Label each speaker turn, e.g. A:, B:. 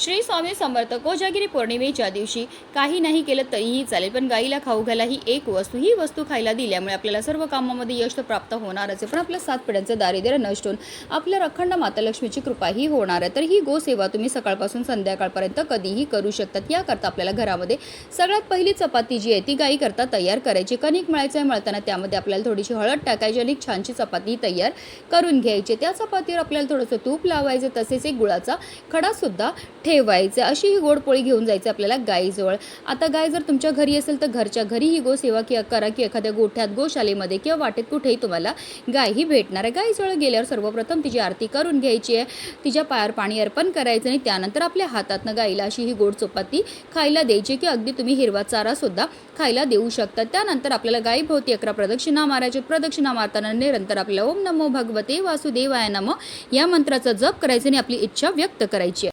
A: श्री स्वामी समर्थ कोजागिरी पौर्णिमेच्या दिवशी काही नाही केलं तरीही चालेल, पण गाईला खाऊ घाला ही एक वस्तू, ही वस्तू खायला दिल्यामुळे आपल्याला सर्व कामामध्ये यश तर प्राप्त होणारच आहे, पण आपल्या 7 पिढ्यांचं दारिद्र्य नष्ट होऊन आपल्या अखंड माता लक्ष्मीची कृपाही होणार आहे। तर ही गोसेवा तुम्ही सकाळपासून संध्याकाळपर्यंत कधीही करू शकतात। याकरता आपल्याला घरामध्ये सगळ्यात पहिली चपाती जी आहे ती गाईकरता तयार करायची। कणिक मळायचं आहे, मळताना त्यामध्ये आपल्याला थोडीशी हळद टाकायची आणि छानशी चपाती तयार करून घ्यायची। त्या चपातीवर आपल्याला थोडंसं तूप लावायचं, तसेच एक गुळाचा खडा सुद्धा ठेवायचं। अशी ही गोड पोळी घेऊन जायचं आपल्याला गाईजवळ। आता गाय जर तुमच्या घरी असेल तर घरच्या घरी ही गोसेवा करा, की एखाद्या गोठ्यात गोशालेमध्ये किंवा वाटेत कुठेही तुम्हाला गाय ही भेटणार आहे। गाईजवळ गेल्यावर सर्वप्रथम तिची आरती करून घ्यायची आहे, तिच्या पायावर पाणी अर्पण करायचं आणि त्यानंतर आपल्या हातातनं गाईला अशी ही गोड चपाती खायला द्यायची, की अगदी तुम्ही हिरवा चारा सुद्धा खायला देऊ शकता। त्यानंतर आपल्याला गायीभोवती 11 प्रदक्षिणा मारायच्या। प्रदक्षिणा मारताना निरंतर आपल्याला ओम नमो भगवते वासुदेवाय नमः या मंत्राचा जप करायचा आणि आपली इच्छा व्यक्त करायची आहे।